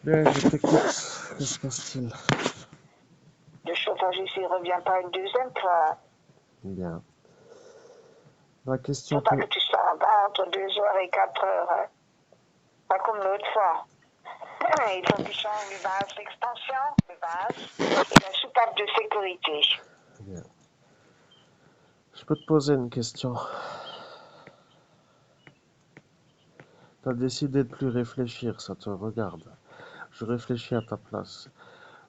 Bien, je t'écoute. Que se passe-t-il? Le chauffage ici ne revient pas une deuxième fois. Bien. La Il ne question faut pas que... que tu sois en bas entre 2 heures et 4 heures. Hein. Pas comme l'autre fois. Il faut que tu changes les bases d'extension, les bases, et la soupape de sécurité. Bien. Je peux te poser une question. T'as décidé de plus réfléchir, ça te regarde. Je réfléchis à ta place.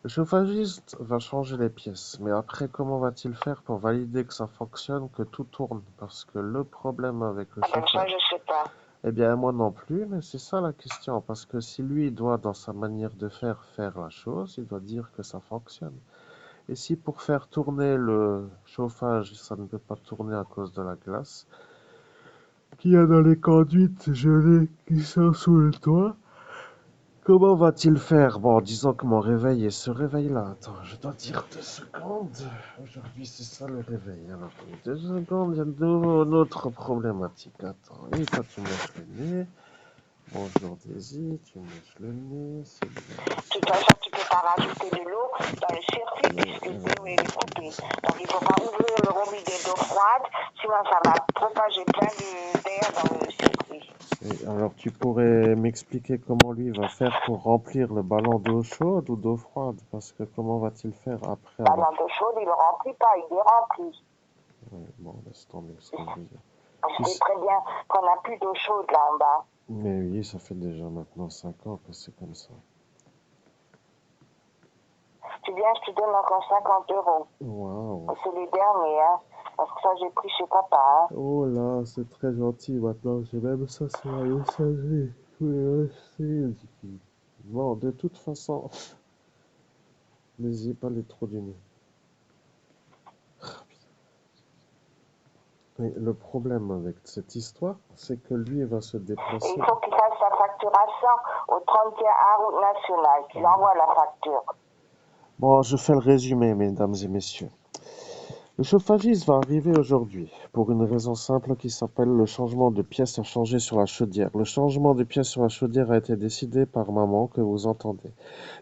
Le chauffagiste va changer les pièces, mais après, comment va-t-il faire pour valider que ça fonctionne, que tout tourne? Parce que le problème avec le Ah ben ça, chauffage... je ne sais pas. Eh bien, moi non plus, mais c'est ça la question. Parce que si lui doit, dans sa manière de faire, faire la chose, il doit dire que ça fonctionne. Et si pour faire tourner le chauffage, ça ne peut pas tourner à cause de la glace, qu'il y a dans les conduites gelées qui sont sous le toit, comment va-t-il faire? Bon, disons que mon réveil est ce réveil-là. Attends, je dois dire 2 secondes. Aujourd'hui, c'est ça le réveil. Alors, 2 secondes, il y a de nouveau une autre problématique. Attends, et toi, tu mèches le nez. Bonjour Daisy, tu mèches le nez, c'est bien. De toute façon, tu ne peux pas rajouter de l'eau dans le circuit puisque l'eau est coupée. Donc, il ne faut pas ouvrir le robinet d'eau froide, sinon ça va propager plein d'air dans le circuit. Et alors, tu pourrais m'expliquer comment lui va faire pour remplir le ballon d'eau chaude ou d'eau froide? Parce que comment va-t-il faire après La avoir... lampe d'eau chaude, il ne le remplit pas, il est rempli. Ouais, bon, laisse tomber ce que je veux dire. On sait très bien qu'on n'a plus d'eau chaude là en bas. Mais oui, ça fait déjà maintenant 5 ans que c'est comme ça. Tu viens, je te donne encore 50 euros. Waouh. C'est les derniers, hein. Parce que ça, j'ai pris chez papa, hein. Oh là, c'est très gentil. Maintenant, j'ai même ça sur la messagerie. Bon, de toute façon, n'hésitez pas les trop du nez. Mais le problème avec cette histoire, c'est que lui va se Et déplacer. il faut qu'il fasse sa facturation au 31 à route nationale, qu'il envoie la facture. Bon, je fais le résumé, mesdames et messieurs. Le chauffagiste va arriver aujourd'hui pour une raison simple qui s'appelle le changement de pièce à changer sur la chaudière. Le changement de pièce sur la chaudière a été décidé par maman que vous entendez.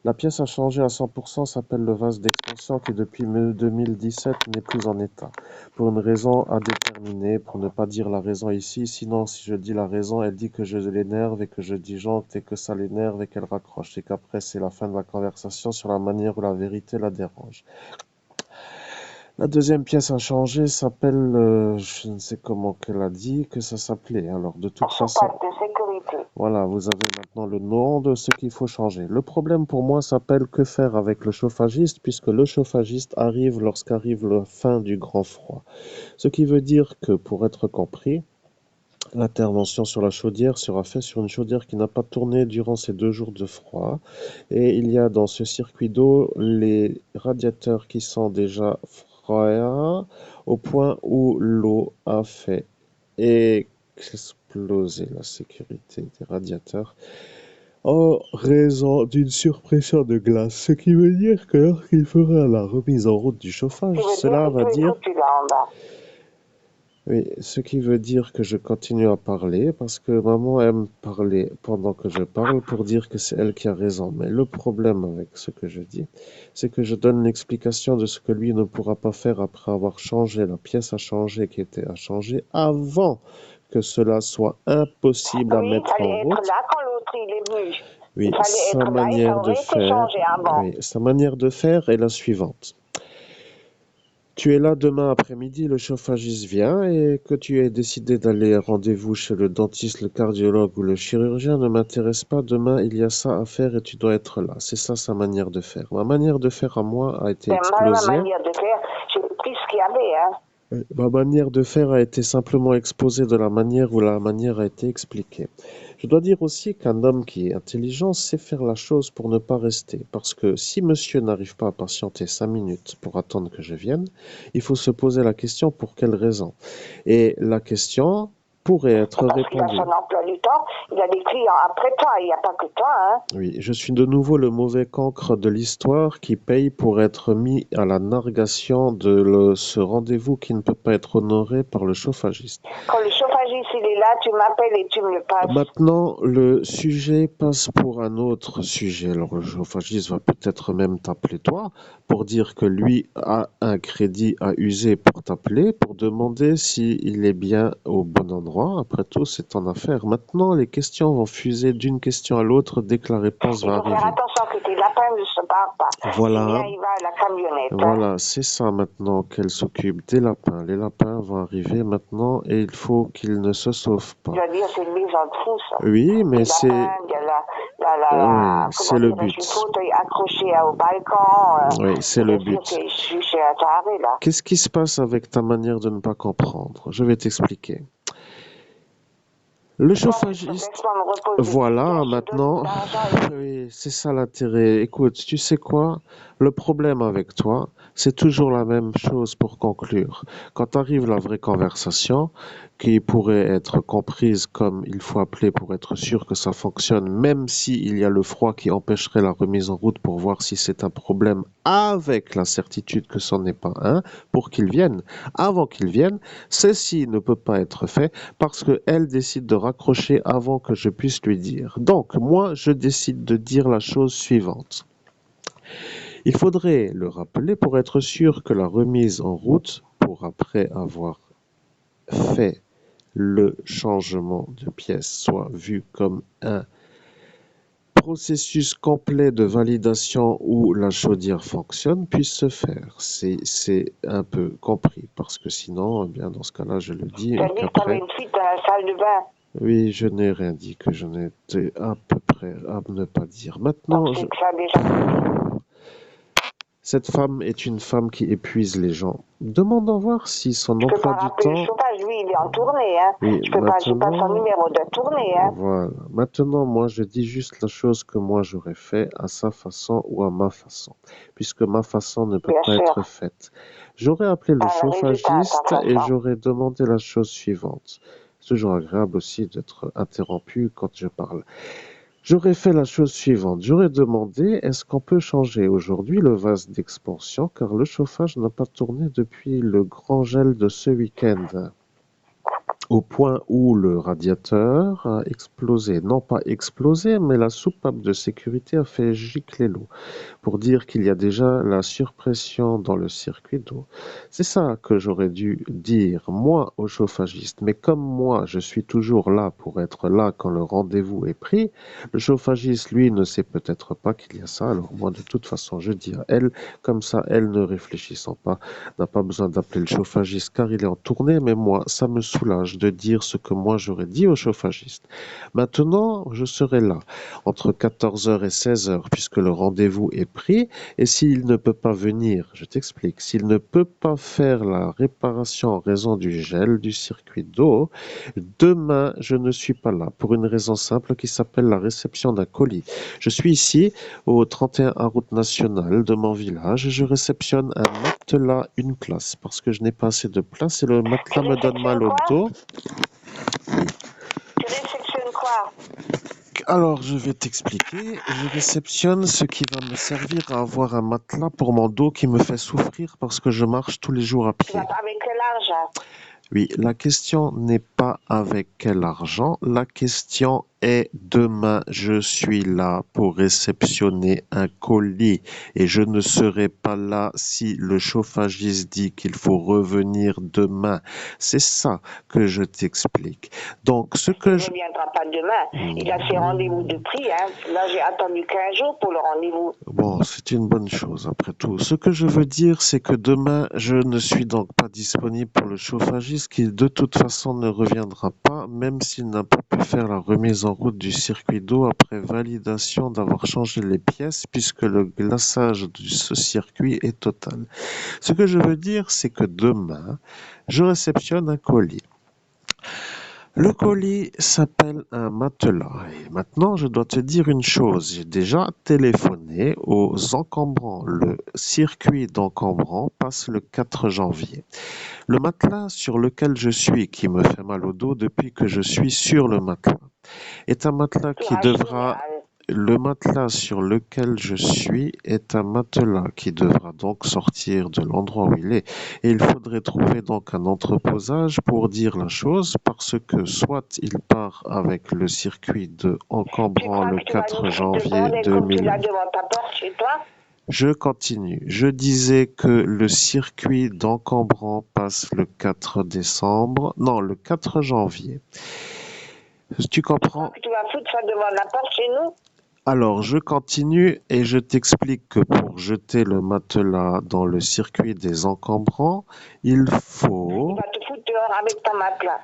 La pièce à changer à 100% s'appelle le vase d'extension qui depuis 2017 n'est plus en état. Pour une raison à déterminer, pour ne pas dire la raison ici, sinon si je dis la raison, elle dit que je l'énerve et que je disjoncte et que ça l'énerve et qu'elle raccroche et qu'après c'est la fin de la conversation sur la manière où la vérité la dérange. La deuxième pièce à changer s'appelle, je ne sais comment qu'elle a dit que ça s'appelait. Alors, de toute façon, Soupape de sécurité. voilà, vous avez maintenant le nom de ce qu'il faut changer. Le problème pour moi s'appelle que faire avec le chauffagiste, puisque le chauffagiste arrive lorsqu'arrive la fin du grand froid. Ce qui veut dire que, pour être compris, l'intervention sur la chaudière sera faite sur une chaudière qui n'a pas tourné durant ces 2 jours de froid. Et il y a dans ce circuit d'eau les radiateurs qui sont déjà froids au point où l'eau a fait exploser la sécurité des radiateurs en raison d'une surpression de glace. Ce qui veut dire que lorsqu'il fera la remise en route du chauffage, cela va dire... Oui, ce qui veut dire que je continue à parler parce que maman aime parler pendant que je parle pour dire que c'est elle qui a raison. Mais le problème avec ce que je dis, c'est que je donne l'explication de ce que lui ne pourra pas faire après avoir changé la pièce à changer qui était à changer avant que cela soit impossible à mettre en route. Là quand l'autre il est venu. Oui, sa manière de faire, oui, sa manière de faire est la suivante. Tu es là demain après-midi, le chauffagiste vient et que tu aies décidé d'aller rendez-vous chez le dentiste, le cardiologue ou le chirurgien ne m'intéresse pas. Demain, il y a ça à faire et tu dois être là. C'est ça sa manière de faire. Ma manière de faire à moi a été explosée. Ma manière de faire, j'ai pris ce qu'il y avait, hein. Ma manière de faire a été simplement exposée de la manière où la manière a été expliquée. Je dois dire aussi qu'un homme qui est intelligent sait faire la chose pour ne pas rester. Parce que si monsieur n'arrive pas à patienter 5 minutes pour attendre que je vienne, il faut se poser la question pour quelle raison. Et la question pourrait être Parce qu'il a répondu. son emploi du temps, il a des clients après toi, il n'y a pas que toi, hein. Oui, je suis de nouveau le mauvais cancre de l'histoire qui paye pour être mis à la nargation de ce rendez-vous qui ne peut pas être honoré par le chauffagiste. Quand le chauffagiste il est là, tu m'appelles et tu me le passes. Maintenant, le sujet passe pour un autre sujet. Alors, le chauffagiste va peut-être même t'appeler toi pour dire que lui a un crédit à user pour t'appeler, pour demander s'il est bien au bon endroit. Après tout, c'est ton affaire. Maintenant, les questions vont fuser d'une question à l'autre dès que la réponse Il va faut faire arriver. attention que tes lapins ne se barrent pas. Voilà. Eh bien, il va à la camionnette. Hein. Voilà, c'est ça maintenant qu'elle s'occupe des lapins. Les lapins vont arriver maintenant et il faut qu'ils ne se sauvent pas. Je veux dire, c'est une maison de fou, ça. Oui, mais Les c'est... lapins, il y a Oui, c'est le but. le fauteuil accroché au balcon. Oui, c'est le but. Je suis chez un taré, là. Qu'est-ce qui se passe avec ta manière de ne pas comprendre? Je vais t'expliquer. Le chauffagiste, Laisse-moi me reposer. voilà, Je maintenant, donne de l'argent et- oui, c'est ça l'intérêt. Écoute, tu sais quoi? Le problème avec toi, c'est toujours la même chose pour conclure. Quand arrive la vraie conversation, qui pourrait être comprise comme il faut appeler pour être sûr que ça fonctionne, même s'il y a le froid qui empêcherait la remise en route pour voir si c'est un problème avec la certitude que ce n'est pas un, pour qu'il vienne. Avant qu'il vienne, ceci ne peut pas être fait parce qu'elle décide de raccrocher avant que je puisse lui dire. Donc, moi, je décide de dire la chose suivante. Il faudrait le rappeler pour être sûr que la remise en route, pour après avoir fait le changement de pièce, soit vu comme un processus complet de validation où la chaudière fonctionne, puisse se faire. C'est un peu compris, parce que sinon, eh bien, dans ce cas-là, je le dis, Tu as dit que tu avais qu'après... une fuite dans la salle de bain. Oui, je n'ai rien dit, que je n'étais à peu près à ne pas dire. Maintenant, Donc, c'est que ça a déjà... cette femme est une femme qui épuise les gens. Demandons voir si son Je peux emploi pas du rappeler le temps... chauffage, lui, il est en tournée, hein. Oui, Je peux pas, j'ai pas son maintenant... numéro de tournée, hein. Voilà. Maintenant, moi, je dis juste la chose que moi j'aurais fait à sa façon ou à ma façon, puisque ma façon ne peut Bien pas sûr. être faite. J'aurais appelé le Ah, le résultat, chauffagiste ta et façon. j'aurais demandé la chose suivante. C'est toujours agréable aussi d'être interrompu quand je parle. J'aurais fait la chose suivante. J'aurais demandé, est-ce qu'on peut changer aujourd'hui le vase d'expansion car le chauffage n'a pas tourné depuis le grand gel de ce week-end. Au point où le radiateur a explosé. Non pas explosé, mais la soupape de sécurité a fait gicler l'eau, pour dire qu'il y a déjà la surpression dans le circuit d'eau. C'est ça que j'aurais dû dire, moi, au chauffagiste. Mais comme moi, je suis toujours là pour être là quand le rendez-vous est pris, le chauffagiste, lui, ne sait peut-être pas qu'il y a ça. Alors moi, de toute façon, je dis à elle, comme ça, elle ne réfléchissant pas, n'a pas besoin d'appeler le chauffagiste car il est en tournée, mais moi, ça me soulage de dire ce que moi j'aurais dit au chauffagiste. Maintenant, je serai là entre 14h et 16h puisque le rendez-vous est pris et s'il ne peut pas venir, je t'explique, s'il ne peut pas faire la réparation en raison du gel du circuit d'eau, demain, je ne suis pas là pour une raison simple qui s'appelle la réception d'un colis. Je suis ici au 31A route nationale de mon village et je réceptionne un matelas, une place, parce que je n'ai pas assez de place et le matelas me donne mal au dos. Tu réceptionnes quoi? Alors, je vais t'expliquer. Je réceptionne ce qui va me servir à avoir un matelas pour mon dos qui me fait souffrir parce que je marche tous les jours à Tu pied. vas pas avec quel argent? Oui, la question n'est pas avec quel argent. La question est demain, je suis là pour réceptionner un colis et je ne serai pas là si le chauffagiste dit qu'il faut revenir demain. C'est ça que je t'explique. Donc, ce que Il je... ne viendra pas demain. Il a ses rendez-vous de prix, hein. Là, j'ai attendu 15 jours pour le rendez-vous. Bon, c'est une bonne chose après tout. Ce que je veux dire, c'est que demain, je ne suis donc pas disponible pour le chauffagiste qui de toute façon ne reviendra pas, même s'il n'a pas pu faire la remise en route du circuit d'eau après validation d'avoir changé les pièces puisque le glaçage de ce circuit est total. Ce que je veux dire, c'est que demain, je réceptionne un colis. Le colis s'appelle un matelas. Et maintenant, je dois te dire une chose. J'ai déjà téléphoné aux encombrants. Le circuit d'encombrants passe le 4 janvier. Le matelas sur lequel je suis, qui me fait mal au dos depuis que je suis sur le matelas, est un matelas qui devra... Le matelas sur lequel je suis est un matelas qui devra donc sortir de l'endroit où il est. Et il faudrait trouver donc un entreposage pour dire la chose, parce que soit il part avec le circuit de encombrant le 4 janvier 2000. Je continue. Je disais que le circuit d'encombrant passe le 4 décembre, non, le 4 janvier. Tu comprends? Tu vas foutre ça devant la porte chez nous? Alors, je continue et je t'explique que pour jeter le matelas dans le circuit des encombrants, il faut... Tu vas te foutre dehors avec ton matelas.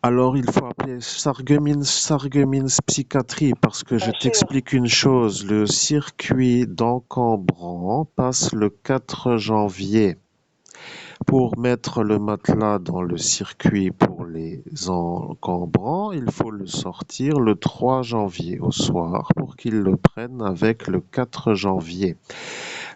Alors, il faut appeler Sarreguemines Psychiatrie parce que je t'explique une chose. Le circuit d'encombrants passe le 4 janvier. Pour mettre le matelas dans le circuit pour les encombrants, il faut le sortir le 3 janvier au soir pour qu'ils le prennent avec le 4 janvier.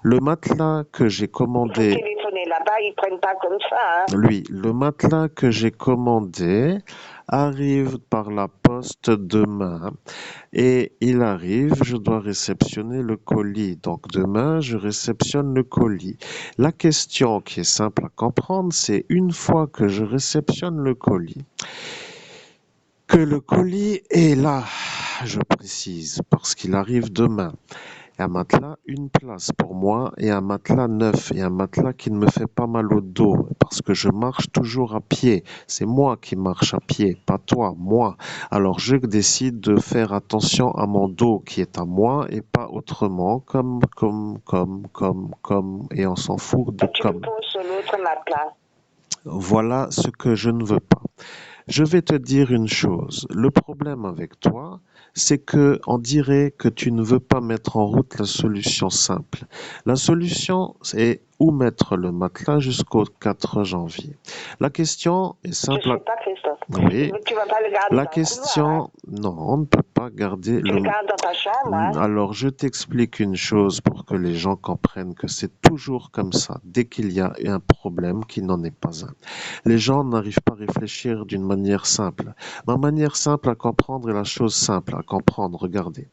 Le matelas que j'ai commandé... Il faut téléphoner là-bas, ils prennent pas comme ça. Hein. Le matelas que j'ai commandé arrive par la poste demain. Et il arrive, je dois réceptionner le colis. Donc demain, je réceptionne le colis. La question qui est simple à comprendre, c'est une fois que je réceptionne le colis, que le colis est là, je précise, parce qu'il arrive demain. Un matelas, une place pour moi, et un matelas neuf, et un matelas qui ne me fait pas mal au dos, parce que je marche toujours à pied. C'est moi qui marche à pied, pas toi, moi. Alors je décide de faire attention à mon dos qui est à moi et pas autrement, comme, et on s'en fout de tu comme. Le poses sur l'autre matelas. Voilà ce que je ne veux pas. Je vais te dire une chose. Le problème avec toi, c'est que on dirait que tu ne veux pas mettre en route la solution simple. La solution, c'est où mettre le matelas jusqu'au 4 janvier. La question est simple. Je sais pas, Christophe. Oui. Tu vas pas le garder La dans question, le couloir, hein. non, on ne peut pas garder Tu le gardes dans ta chambre, hein. Alors, je t'explique une chose pour que les gens comprennent que c'est toujours comme ça. Dès qu'il y a un problème qui n'en est pas un. Les gens n'arrivent pas à réfléchir d'une manière simple. Ma manière simple à comprendre est la chose simple à comprendre. Regardez.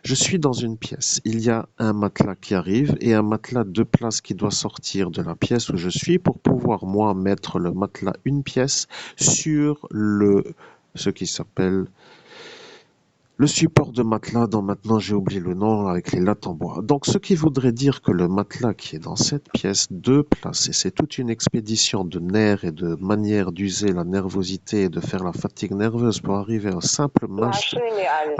Je suis dans une pièce. Il y a un matelas qui arrive et un matelas de place qui doit sortir de la pièce où je suis pour pouvoir, moi, mettre le matelas une pièce sur ce qui s'appelle le support de matelas dont maintenant j'ai oublié le nom avec les lattes en bois. Donc ce qui voudrait dire que le matelas qui est dans cette pièce, deux places, et c'est toute une expédition de nerfs et de manière d'user la nervosité et de faire la fatigue nerveuse pour arriver à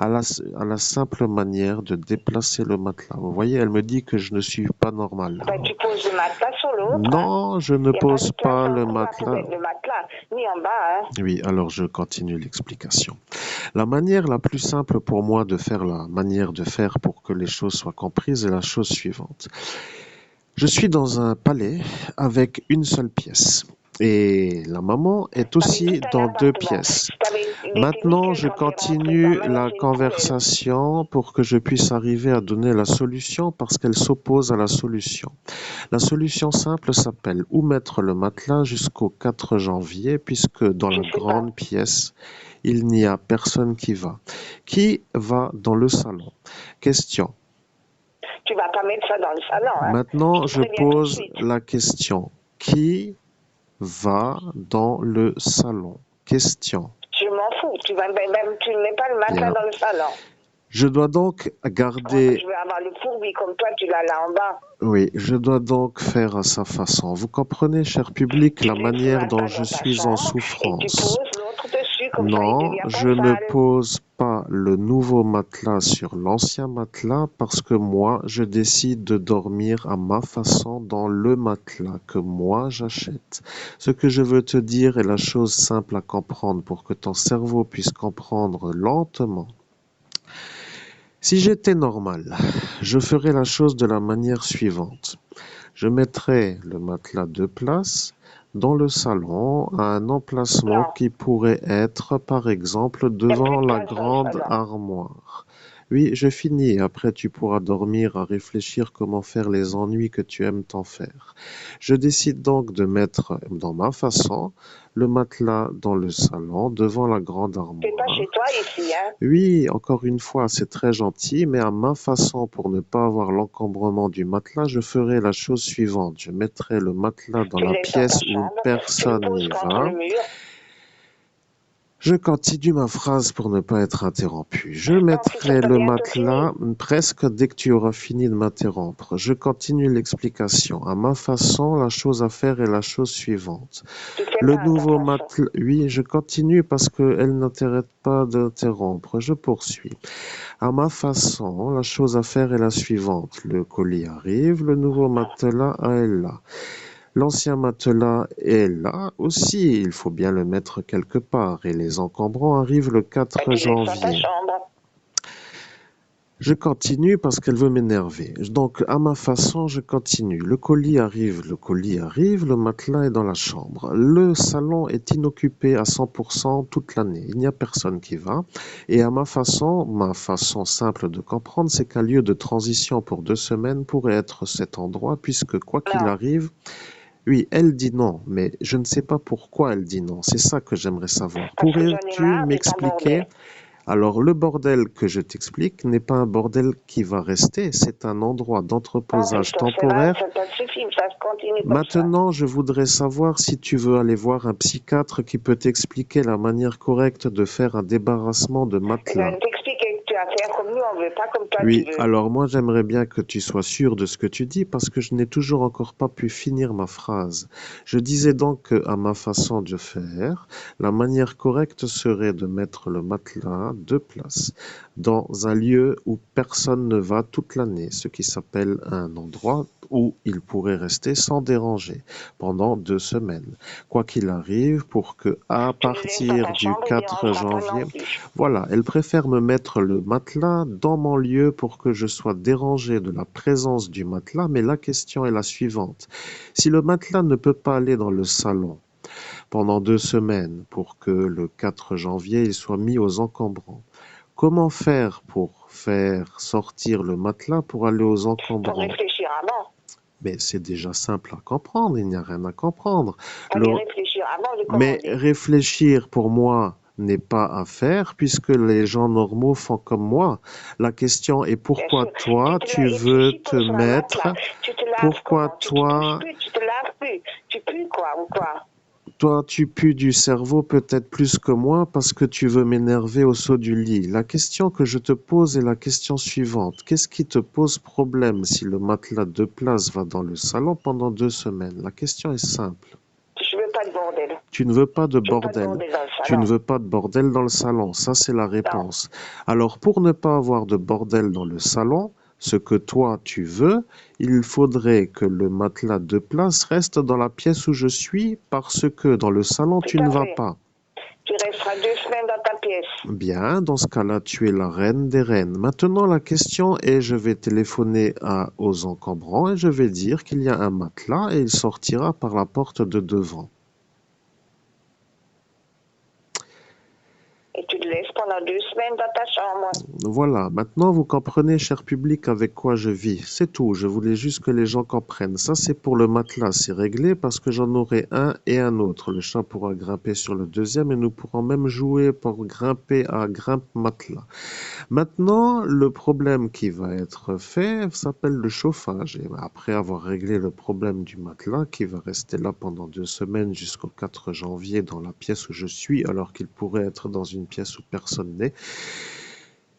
la simple manière de déplacer le matelas. Vous voyez, elle me dit que je ne suis pas normal. Ben, tu poses le matelas sur l'autre. Non, je ne pose pas le matelas. Le matelas, ni en bas. Hein. Oui, alors je continue l'explication. La manière la plus simple pour moi de faire la manière de faire pour que les choses soient comprises est la chose suivante. Je suis dans un palais avec une seule pièce. Et la maman est aussi dans deux pièces. Maintenant, je continue la conversation pour que je puisse arriver à donner la solution parce qu'elle s'oppose à la solution. La solution simple s'appelle où mettre le matelas jusqu'au 4 janvier puisque dans la grande pièce, il n'y a personne qui va. Qui va dans le salon? Question. Tu vas pas mettre ça dans le salon. Hein. Maintenant, je pose la question. Qui va dans le salon? Question. Je m'en fous. Tu ne mets pas le matelas dans le salon. Je dois donc garder... Je vais avoir le fourbi comme toi, tu l'as là en bas. Oui, je dois donc faire à sa façon. Vous comprenez, cher public, la manière dont je suis en souffrance. Et tu poses l'autre dessus, comme non, ça, il devient pas je sale. ne pose pas le nouveau matelas sur l'ancien matelas parce que moi, je décide de dormir à ma façon dans le matelas que moi j'achète. Ce que je veux te dire est la chose simple à comprendre pour que ton cerveau puisse comprendre lentement. Si j'étais normal, je ferais la chose de la manière suivante. Je mettrais le matelas de place dans le salon à un emplacement Non. qui pourrait être, par exemple, Il n'y a plus devant de la place dans le grande salon. armoire. Oui, je finis. Après, tu pourras dormir à réfléchir comment faire les ennuis que tu aimes t'en faire. Je décide donc de mettre, dans ma façon, le matelas dans le salon, devant la grande C'est pas chez armoire. toi ici, hein? Oui, encore une fois, c'est très gentil, mais à ma façon, pour ne pas avoir l'encombrement du matelas, je ferai la chose suivante. Je mettrai le matelas dans Tu le la laisses dans ta pièce où chambre, tu le personne poses n'y contre va. le mur. Je continue ma phrase pour ne pas être interrompu. Je Non, si tu mettrai peux le bientôt finir. matelas presque dès que tu auras fini de m'interrompre. Je continue l'explication. À ma façon, la chose à faire est la chose suivante. Tu fais Le pas à ta nouveau façon. matelas... Oui, je continue parce qu'elle n'arrête pas d'interrompre. Je poursuis. À ma façon, la chose à faire est la suivante. Le colis arrive, le nouveau matelas est là. L'ancien matelas est là aussi, il faut bien le mettre quelque part, et les encombrants arrivent le Et 4 tu le laisses dans ta janvier. chambre. Je continue parce qu'elle veut m'énerver. Donc, à ma façon, je continue. Le colis arrive, le matelas est dans la chambre. Le salon est inoccupé à 100% toute l'année. Il n'y a personne qui va. Et à ma façon simple de comprendre, c'est qu'un lieu de transition pour 2 semaines pourrait être cet endroit, puisque quoi qu'il Non. arrive, oui, elle dit non, mais je ne sais pas pourquoi elle dit non. C'est ça que j'aimerais savoir. Parce que j'en ai Pourrais-tu marre de ton m'expliquer? bordel. Alors, le bordel que je t'explique n'est pas un bordel qui va rester, c'est un endroit Non, d'entreposage Christophe, c'est là, temporaire. ça te suffit, ça se continue comme ça. Maintenant, je voudrais savoir si tu veux aller voir un psychiatre qui peut t'expliquer la manière correcte de faire un débarrassement de Eh matelas. bien, t'expliquer que tu vas faire comme nous, on veut pas comme toi tu Oui, veux. alors moi j'aimerais bien que tu sois sûr de ce que tu dis parce que je n'ai toujours encore pas pu finir ma phrase. Je disais donc qu'à ma façon de faire, la manière correcte serait de mettre le matelas de place dans un lieu où personne ne va toute l'année, ce qui s'appelle un endroit où il pourrait rester sans déranger pendant 2 semaines. Quoi qu'il arrive, pour que à Tu le laisses dans partir ta du chambre, il 4 dérangera pas janvier, non plus. voilà, elle préfère me mettre le matelas dans mon lieu pour que je sois dérangé de la présence du matelas, mais la question est la suivante. Si le matelas ne peut pas aller dans le salon pendant 2 semaines pour que le 4 janvier il soit mis aux encombrants, comment faire pour faire sortir le matelas pour aller aux Faut encombrants? réfléchir avant. Mais c'est déjà simple à comprendre, il n'y a rien à comprendre. Fallait réfléchir avant de Mais commander. réfléchir pour moi n'est pas à faire puisque les gens normaux font comme moi. La question est Bien pourquoi sûr. toi Et tu puis veux si te pour sur un mettre, matelas, tu te laves pourquoi comment? Tu te douches toi, plus, tu te laves plus. Tu pues quoi ou quoi? toi tu pues du cerveau peut-être plus que moi parce que tu veux m'énerver au saut du lit. La question que je te pose est la question suivante. Qu'est-ce qui te pose problème si le matelas de place va dans le salon pendant 2 semaines? La question est simple. Je veux pas de bordel. Tu ne veux pas de Je veux pas de bordel. bordel dans le Tu ne salon. veux pas de bordel dans le salon. Ça, c'est la Non. réponse. Alors, pour ne pas avoir de bordel dans le salon, ce que toi, tu veux, il faudrait que le matelas de place reste dans la pièce où je suis parce que dans le salon, Tout tu ne à vas fait. pas. Tu resteras 2 semaines dans ta pièce. Bien, dans ce cas-là, tu es la reine des reines. Maintenant, la question est, je vais téléphoner aux encombrants et je vais dire qu'il y a un matelas et il sortira par la porte de devant. Et tu le laisses pendant 2 semaines dans ta chambre. Voilà, maintenant vous comprenez, cher public, avec quoi je vis. C'est tout, je voulais juste que les gens comprennent. Ça, c'est pour le matelas, c'est réglé parce que j'en aurai un et un autre. Le chat pourra grimper sur le deuxième et nous pourrons même jouer pour grimper à grimpe-matelas. Maintenant, le problème qui va être fait s'appelle le chauffage. Et après avoir réglé le problème du matelas qui va rester là pendant 2 semaines jusqu'au 4 janvier dans la pièce où je suis, alors qu'il pourrait être dans une pièce où personne n'est,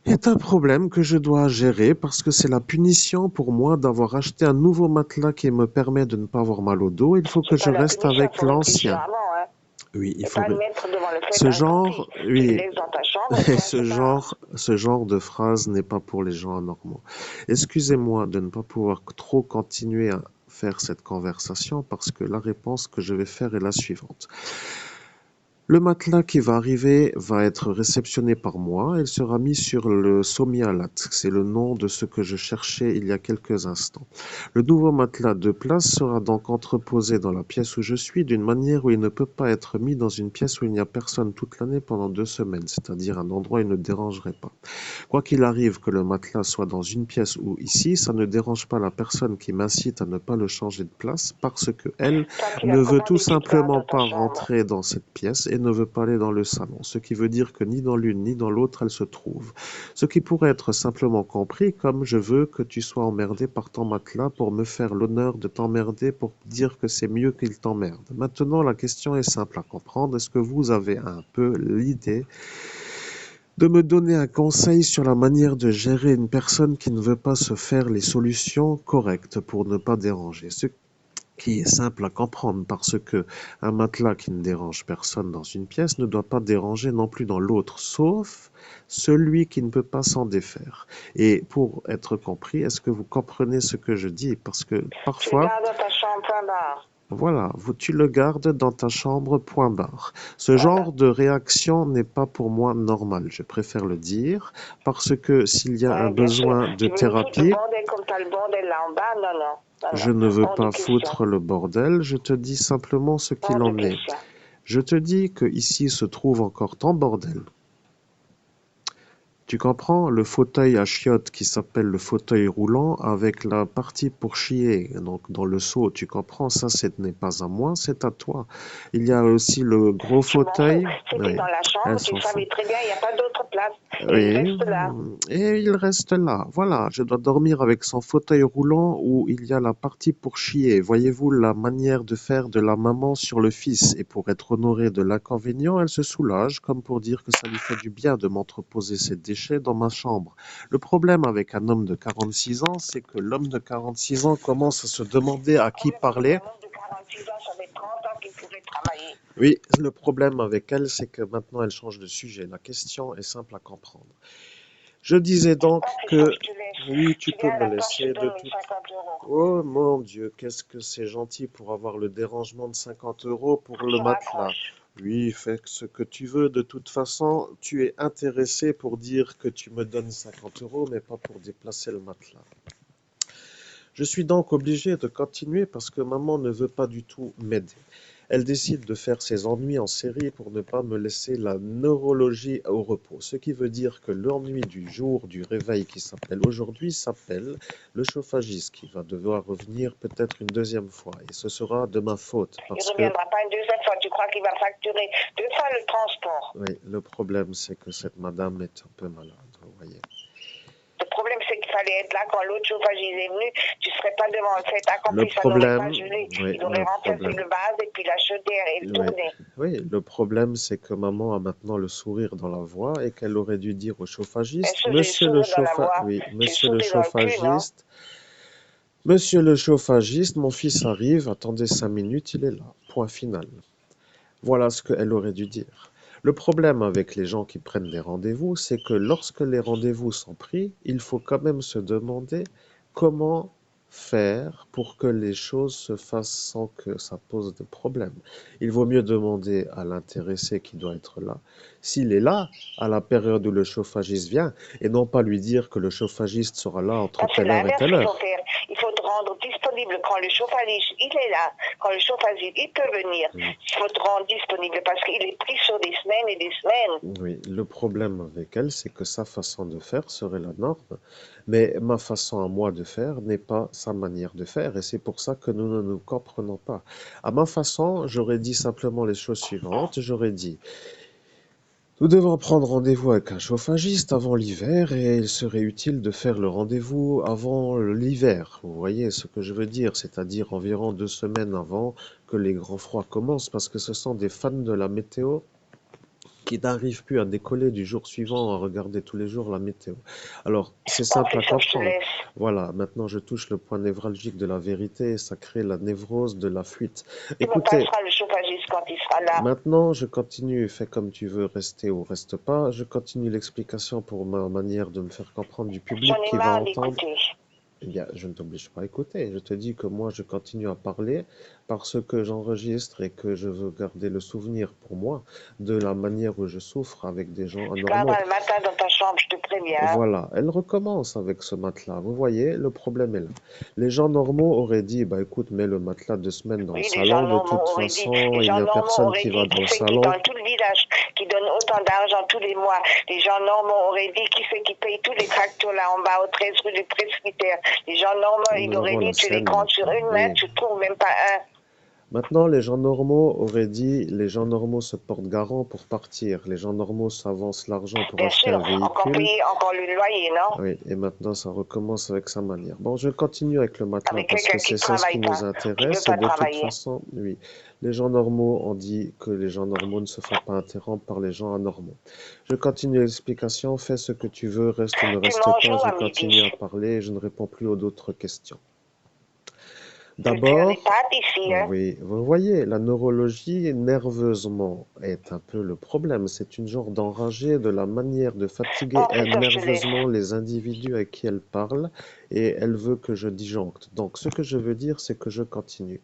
est un problème que je dois gérer parce que c'est la punition pour moi d'avoir acheté un nouveau matelas qui me permet de ne pas avoir mal au dos. Il faut que C'est je pas la reste punition, avec faut réfléchir l'ancien. avant, hein. Oui, il Et faut. pas le mettre devant le fait Ce accompli. genre, Tu le oui, laisses dans ta chambre et point ce c'est barre. genre de phrase n'est pas pour les gens anormaux. Excusez-moi de ne pas pouvoir trop continuer à faire cette conversation parce que la réponse que je vais faire est la suivante. Le matelas qui va arriver va être réceptionné par moi. Il sera mis sur le Somialat. C'est le nom de ce que je cherchais il y a quelques instants. Le nouveau matelas de place sera donc entreposé dans la pièce où je suis d'une manière où il ne peut pas être mis dans une pièce où il n'y a personne toute l'année pendant 2 semaines, c'est-à-dire un endroit où il ne dérangerait pas. Quoi qu'il arrive, que le matelas soit dans une pièce ou ici, ça ne dérange pas la personne qui m'incite à ne pas le changer de place parce que elle Toi qui ne l'as veut tout commandé toute part simplement dans ta pas chambre. rentrer dans cette pièce et ne veut pas aller dans le salon. Ce qui veut dire que ni dans l'une ni dans l'autre elle se trouve. Ce qui pourrait être simplement compris comme je veux que tu sois emmerdé par ton matelas pour me faire l'honneur de t'emmerder pour dire que c'est mieux qu'il t'emmerde. Maintenant, la question est simple à comprendre. Est-ce que vous avez un peu l'idée de me donner un conseil sur la manière de gérer une personne qui ne veut pas se faire les solutions correctes pour ne pas déranger? Ce qui est simple à comprendre parce que un matelas qui ne dérange personne dans une pièce ne doit pas déranger non plus dans l'autre, sauf celui qui ne peut pas s'en défaire. Et pour être compris, est-ce que vous comprenez ce que je dis? Parce que Tu le parfois, gardes dans ta chambre, point barre. voilà, tu le gardes dans ta chambre, point barre. Ce Voilà. genre de réaction n'est pas pour moi normal, je préfère le dire, parce que s'il y a un Oui, bien sûr. besoin de Tu veux nous foutre le thérapie, bordel comme t'as le bordel là en bas? Non, non. Non, je non. ne veux Hors de pas question. foutre le bordel, je te dis simplement ce qu'il Hors de en est. question. Je te dis que ici se trouve encore ton bordel. Tu comprends? Le fauteuil à chiottes qui s'appelle le fauteuil roulant avec la partie pour chier, donc dans le seau, tu comprends? Ça, ce n'est pas à moi, c'est à toi. Il y a aussi le gros Je m'en fous. fauteuil. C'était Oui, dans la elle chambre, tu s'en fout. savais très bien, il n'y a pas d'autre place. Et il Oui, reste là. et il reste là. Voilà, je dois dormir avec son fauteuil roulant où il y a la partie pour chier. Voyez-vous la manière de faire de la maman sur le fils. Et pour être honorée de l'inconvénient, elle se soulage, comme pour dire que ça lui fait du bien de m'entreposer ses déchets dans ma chambre. Le problème avec un homme de 46 ans, c'est que l'homme de 46 ans commence à se demander à Le qui problème avec parler. un homme de 46 ans, ça fait 30 ans qu'il pourrait travailler. Oui, le problème avec elle, c'est que maintenant elle change de sujet. La question est simple à comprendre. Je disais donc Pas plus ça, que je te laisse. oui, tu Tu peux viens à me la porte, je laisser te de donne mes toute. 50 €. Oh mon Dieu, qu'est-ce que c'est gentil pour avoir le dérangement de 50 € pour le Je matelas. raccroche. Oui, fais ce que tu veux. De toute façon, tu es intéressé pour dire que tu me donnes 50 €, mais pas pour déplacer le matelas. Je suis donc obligé de continuer parce que maman ne veut pas du tout m'aider. Elle décide de faire ses ennuis en série pour ne pas me laisser la neurologie au repos. Ce qui veut dire que l'ennui du jour du réveil qui s'appelle aujourd'hui s'appelle le chauffagiste qui va devoir revenir peut-être une deuxième fois. Et ce sera de ma faute Il ne parce que, reviendra pas une deuxième fois. Tu crois qu'il va facturer 2 fois le transport? oui, le problème c'est que cette madame est un peu malade, vous voyez. Le problème, c'est qu'il fallait être là quand l'autre chauffagiste est venu. Tu ne serais pas devant le fait Le accompli, ça n'aurait pas problème, gelé. oui, Il aurait le remplacé problème. le vase et puis la chaudière et le Oui, tourné. oui, le problème, c'est que maman a maintenant le sourire dans la voix et qu'elle aurait dû dire au Bien chauffagiste, sûr, j'ai le sourire dans la voix. Oui, J'ai le sauté dans le cul, non? monsieur le chauffagiste, mon fils arrive, attendez 5 minutes, il est là. Point final. Voilà ce qu'elle aurait dû dire. Le problème avec les gens qui prennent des rendez-vous, c'est que lorsque les rendez-vous sont pris, il faut quand même se demander comment faire pour que les choses se fassent sans que ça pose de problème. Il vaut mieux demander à l'intéressé qui doit être là, s'il est là à la période où le chauffagiste vient, et non pas lui dire que le chauffagiste sera là entre Ça, c'est telle heure et l'inverse telle qu'il faut heure. faire. Il faut te rendre disponible quand le chauffagiste, il est là, quand le chauffagiste, il peut venir. Il faut te rendre disponible parce qu'il est pris sur des semaines et des semaines. Oui, le problème avec elle, c'est que sa façon de faire serait la norme, mais ma façon à moi de faire n'est pas sa manière de faire, et c'est pour ça que nous ne nous comprenons pas. À ma façon, j'aurais dit simplement les choses suivantes. J'aurais dit, nous devons prendre rendez-vous avec un chauffagiste avant l'hiver, et il serait utile de faire le rendez-vous avant l'hiver. Vous voyez ce que je veux dire, c'est-à-dire environ 2 semaines avant que les grands froids commencent, parce que ce sont des fans de la météo qui n'arrive plus à décoller du jour suivant à regarder tous les jours la météo. Alors, c'est Pas simple plus à ça, je te comprendre. laisse. Voilà, maintenant je touche le point névralgique de la vérité et ça crée la névrose de la fuite. Tu me Écoutez, passeras le chauffagiste quand il sera là. maintenant je continue, fais comme tu veux, rester ou reste pas. Je continue l'explication pour ma manière de me faire comprendre du public J'en ai qui va marre entendre. d'écouter. Eh bien, je ne t'oblige pas à écouter. Je te dis que moi, je continue à parler parce que j'enregistre et que je veux garder le souvenir pour moi de la manière où je souffre avec des gens Tu anormaux. parleras le matin dans ta chambre, je te préviens. Voilà, elle recommence avec ce matelas. Vous voyez, le problème est là. Les gens normaux auraient dit, bah écoute, mets le matelas 2 semaines dans le Oui, les gens salon, de normaux toute auraient dit, façon, les il gens n'y a normaux personne auraient qui va dit, dans qui le c'est qui salon. dans tout le village, qui donne autant d'argent tous les mois. Les gens normaux auraient dit, qui c'est qui paye tous les tractos là en bas, au 13 rue du Presbytère. Les gens normaux, ils Nous auraient avons dit, la tu les scène comptes sur maintenant, une main, oui. tu trouves même pas un. Maintenant, les gens normaux auraient dit, les gens normaux se portent garant pour partir. Les gens normaux s'avancent l'argent pour Bien acheter un sûr, encore véhicule. payer, encore le loyer, non? Oui, et maintenant, ça recommence avec sa manière. Bon, je continue avec le matelas Avec parce que quelqu'un qui c'est ne ça ce qui travaille nous pas, qui ne veut intéresse. Et pas de toute travailler. façon, oui, les gens normaux ont dit que les gens normaux ne se font pas interrompre par les gens anormaux. Je continue l'explication. Fais ce que tu veux, reste ou ne Tu reste manges pas. où Je à midi? continue à parler et je ne réponds plus aux d'autres questions. Tu as des D'abord, pâtes ici, hein? oui, vous voyez, la neurologie, nerveusement, est un peu le problème. C'est une genre d'enragé de la manière de fatiguer Bon, c'est ça, je te laisse. nerveusement les individus avec qui elle parle et elle veut que je disjoncte. Donc, ce que je veux dire, c'est que je continue.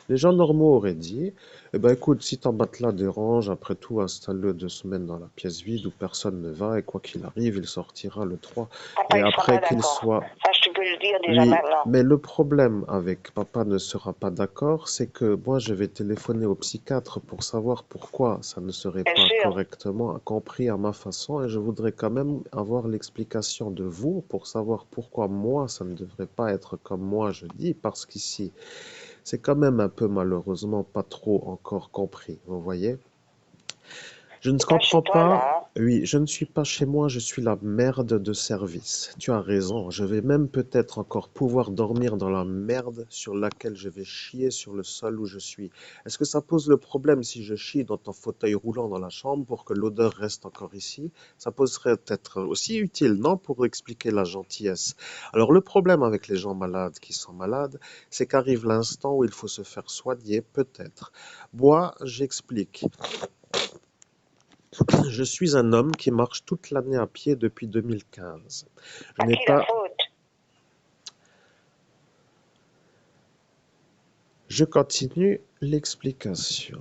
Les gens normaux auraient dit, eh ben, écoute, si ton matelas dérange, après tout, installe-le 2 semaines dans la pièce vide où personne ne va et quoi qu'il arrive, il sortira le 3. Papa, Et il sera pas après qu'il d'accord. soit Ça, je te peux le dire déjà oui, maintenant. mais le problème avec papa ne sera pas d'accord, c'est que moi je vais téléphoner au psychiatre pour savoir pourquoi ça ne serait Bien pas sûr. correctement compris à ma façon et je voudrais quand même avoir l'explication de vous pour savoir pourquoi moi ça ne devrait pas être comme moi je dis parce qu'ici c'est quand même un peu malheureusement pas trop encore compris, vous voyez? Je ne C'est pas comprends chez toi, pas. là, hein? Oui, je ne suis pas chez moi, je suis la merde de service. Tu as raison, je vais même peut-être encore pouvoir dormir dans la merde sur laquelle je vais chier sur le sol où je suis. Est-ce que ça pose le problème si je chie dans ton fauteuil roulant dans la chambre pour que l'odeur reste encore ici? Ça poserait peut-être aussi utile, non, pour expliquer la gentillesse. Alors le problème avec les gens malades qui sont malades, c'est qu'arrive l'instant où il faut se faire soigner, peut-être. Moi, j'explique. Je suis un homme qui marche toute l'année à pied depuis 2015. Je À n'ai qui la pas... faute? Je continue l'explication.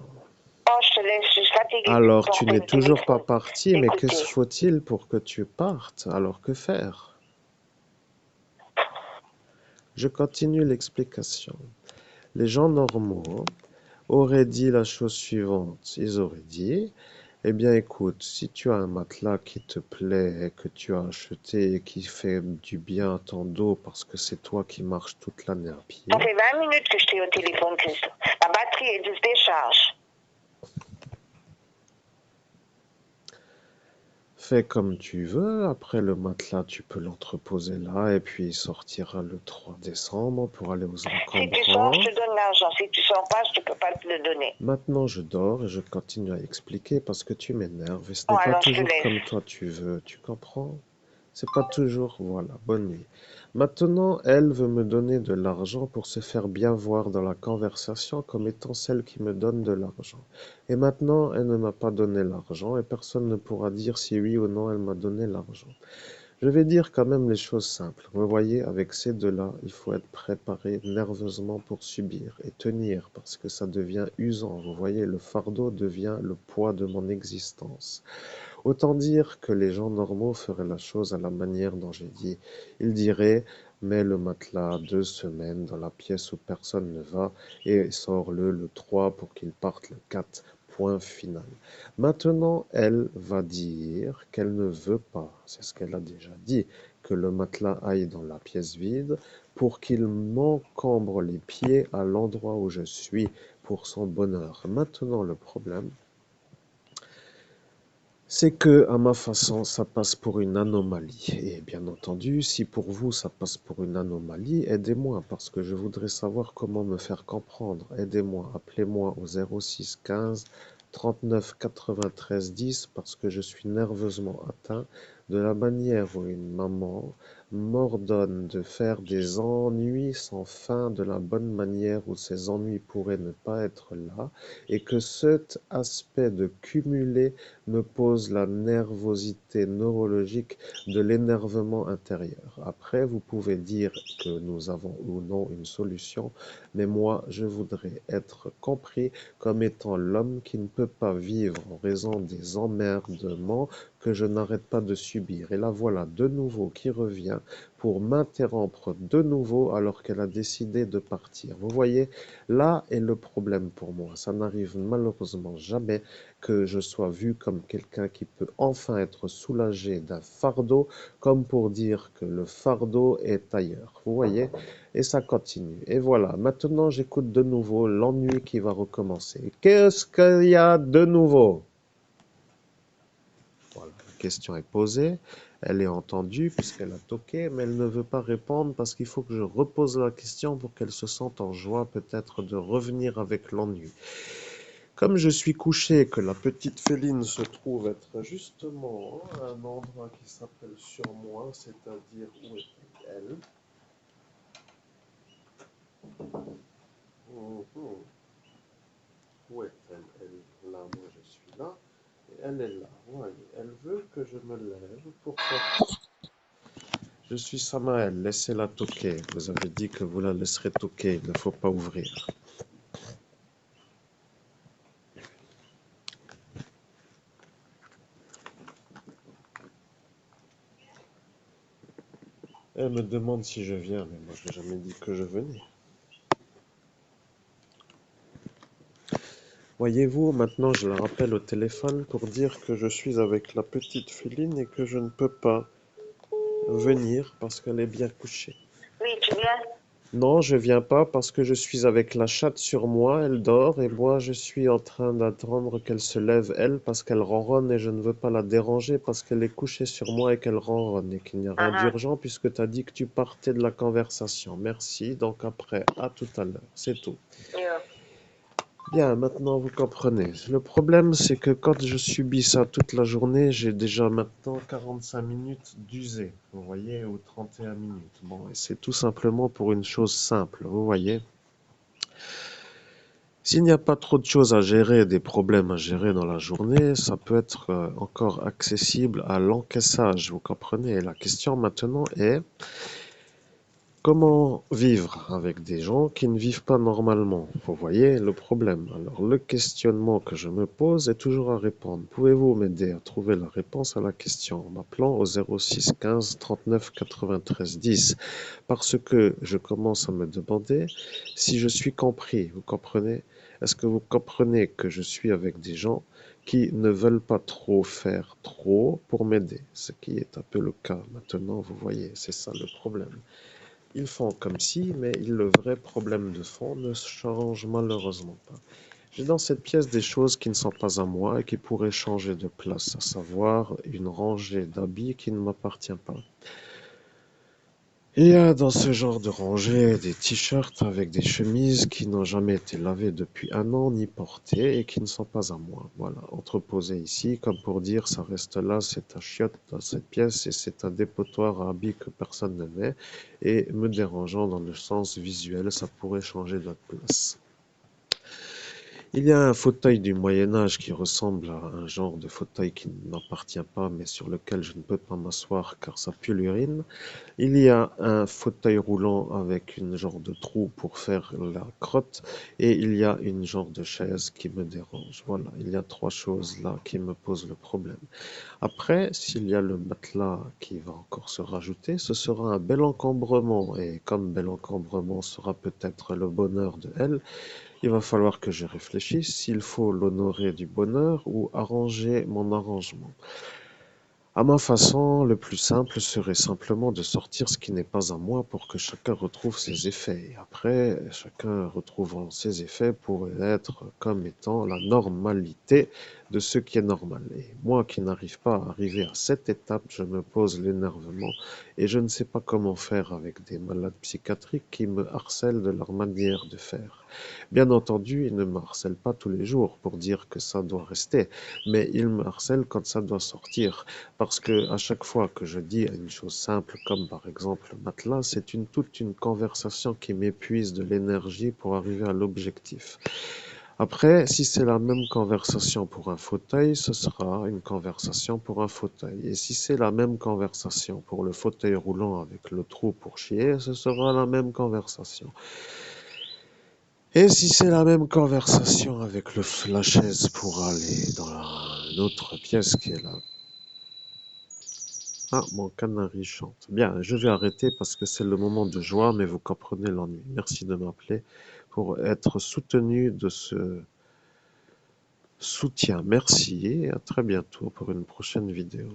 Oh, je te laisse, je suis fatiguée de Alors, tu porter n'es le toujours pas téléphone. parti, mais que Écoutez, faut-il pour que tu partes? Alors, que faire? Je continue l'explication. Les gens normaux auraient dit la chose suivante. Ils auraient dit, eh bien écoute, si tu as un matelas qui te plaît, que tu as acheté et qui fait du bien à ton dos parce que c'est toi qui marches toute l'année à pied, ça fait 20 minutes que je t'ai au téléphone, Christ. La batterie est se décharge. fais comme tu veux. Après le matelas, tu peux l'entreposer là et puis il sortira le 3 décembre pour aller aux Si tu sors, encombrants. je te donne l'argent. Si tu sors pas, je ne peux pas te le donner. Maintenant, je dors et je continue à expliquer parce que tu m'énerves et ce Bon, n'est pas alors je te toujours laisse. comme toi tu veux. Tu comprends? C'est pas toujours. Voilà, bonne nuit. Maintenant, elle veut me donner de l'argent pour se faire bien voir dans la conversation comme étant celle qui me donne de l'argent. Et maintenant, elle ne m'a pas donné l'argent et personne ne pourra dire si oui ou non elle m'a donné l'argent. Je vais dire quand même les choses simples. Vous voyez, avec ces deux-là, il faut être préparé nerveusement pour subir et tenir parce que ça devient usant. Vous voyez, le fardeau devient le poids de mon existence. Autant dire que les gens normaux feraient la chose à la manière dont j'ai dit. Ils diraient, mets le matelas 2 semaines dans la pièce où personne ne va et sors-le le 3 pour qu'il parte le 4. Point final. Maintenant, elle va dire qu'elle ne veut pas, c'est ce qu'elle a déjà dit, que le matelas aille dans la pièce vide pour qu'il m'encombre les pieds à l'endroit où je suis pour son bonheur. Maintenant, le problème, c'est que, à ma façon, ça passe pour une anomalie. Et bien entendu, si pour vous ça passe pour une anomalie, aidez-moi parce que je voudrais savoir comment me faire comprendre. Aidez-moi, appelez-moi au 06 15 39 93 10 parce que je suis nerveusement atteint de la manière où une maman m'ordonne de faire des ennuis sans fin de la bonne manière où ces ennuis pourraient ne pas être là, et que cet aspect de cumuler me pose la nervosité neurologique de l'énervement intérieur. Après, vous pouvez dire que nous avons ou non une solution, mais moi, je voudrais être compris comme étant l'homme qui ne peut pas vivre en raison des emmerdements que je n'arrête pas de subir. Et la voilà de nouveau qui revient pour m'interrompre de nouveau alors qu'elle a décidé de partir. Vous voyez, là est le problème pour moi. Ça n'arrive malheureusement jamais que je sois vu comme quelqu'un qui peut enfin être soulagé d'un fardeau, comme pour dire que le fardeau est ailleurs. Vous voyez? Et ça continue. Et voilà, maintenant j'écoute de nouveau l'ennui qui va recommencer. Qu'est-ce qu'il y a de nouveau? Voilà, la question est posée, elle est entendue puisqu'elle a toqué, mais elle ne veut pas répondre parce qu'il faut que je repose la question pour qu'elle se sente en joie peut-être de revenir avec l'ennui. Comme je suis couché et que la petite féline se trouve être justement à un endroit qui s'appelle sur moi, c'est-à-dire où est-elle? Mhm. Où est-elle? Elle, là, moi je suis là, et elle est là. Voyez, elle veut que je me lève. Pourquoi? Je suis Samael, laissez-la toquer. Vous avez dit que vous la laisserez toquer, il ne faut pas ouvrir. Elle me demande si je viens, mais moi je n'ai jamais dit que je venais. Voyez-vous, maintenant je la rappelle au téléphone pour dire que je suis avec la petite féline et que je ne peux pas venir parce qu'elle est bien couchée. Oui, tu viens? Non, je viens pas parce que je suis avec la chatte sur moi, elle dort et moi je suis en train d'attendre qu'elle se lève elle parce qu'elle ronronne et je ne veux pas la déranger parce qu'elle est couchée sur moi et qu'elle ronronne et qu'il n'y a rien d'urgent puisque tu as dit que tu partais de la conversation. Merci, donc après, à tout à l'heure, c'est tout. Yeah. Bien, maintenant vous comprenez. Le problème, c'est que quand je subis ça toute la journée, j'ai déjà maintenant 45 minutes d'usé, vous voyez, ou 31 minutes. Bon, et c'est tout simplement pour une chose simple, vous voyez. S'il n'y a pas trop de choses à gérer, des problèmes à gérer dans la journée, ça peut être encore accessible à l'encaissage, vous comprenez. Et la question maintenant est, comment vivre avec des gens qui ne vivent pas normalement? Vous voyez le problème. Alors, le questionnement que je me pose est toujours à répondre. Pouvez-vous m'aider à trouver la réponse à la question en m'appelant au 06 15 39 93 10? Parce que je commence à me demander si je suis compris. Vous comprenez? Est-ce que vous comprenez que je suis avec des gens qui ne veulent pas trop faire trop pour m'aider? Ce qui est un peu le cas maintenant, vous voyez, c'est ça le problème. Ils font comme si, mais le vrai problème de fond ne change malheureusement pas. J'ai dans cette pièce des choses qui ne sont pas à moi et qui pourraient changer de place, à savoir une rangée d'habits qui ne m'appartient pas. Il y a dans ce genre de rangée des t-shirts avec des chemises qui n'ont jamais été lavées depuis un an ni portées et qui ne sont pas à moi. Voilà, entreposées ici comme pour dire ça reste là, c'est un chiotte dans cette pièce et c'est un dépotoir à habits que personne ne met et me dérangeant dans le sens visuel, ça pourrait changer de place. Il y a un fauteuil du Moyen-Âge qui ressemble à un genre de fauteuil qui ne m'appartient pas mais sur lequel je ne peux pas m'asseoir car ça pue l'urine. Il y a un fauteuil roulant avec une genre de trou pour faire la crotte et il y a une genre de chaise qui me dérange. Voilà, il y a trois choses là qui me posent le problème. Après, s'il y a le matelas qui va encore se rajouter, ce sera un bel encombrement et comme bel encombrement sera peut-être le bonheur de elle, il va falloir que je réfléchisse s'il faut l'honorer du bonheur ou arranger mon arrangement. À ma façon, le plus simple serait simplement de sortir ce qui n'est pas à moi pour que chacun retrouve ses effets. Et après, chacun retrouvant ses effets pourrait être comme étant la normalité de ce qui est normal. Et moi qui n'arrive pas à arriver à cette étape, je me pose l'énervement et je ne sais pas comment faire avec des malades psychiatriques qui me harcèlent de leur manière de faire. Bien entendu, il ne me harcèle pas tous les jours pour dire que ça doit rester, mais il me harcèle quand ça doit sortir. Parce que à chaque fois que je dis une chose simple, comme par exemple le matelas, c'est toute une conversation qui m'épuise de l'énergie pour arriver à l'objectif. Après, si c'est la même conversation pour un fauteuil, ce sera une conversation pour un fauteuil. Et si c'est la même conversation pour le fauteuil roulant avec le trou pour chier, ce sera la même conversation. Et si c'est la même conversation avec la chaise pour aller dans une autre pièce qui est là. Ah, mon canari chante. Bien, je vais arrêter parce que c'est le moment de joie, mais vous comprenez l'ennui. Merci de m'appeler pour être soutenu de ce soutien. Merci et à très bientôt pour une prochaine vidéo.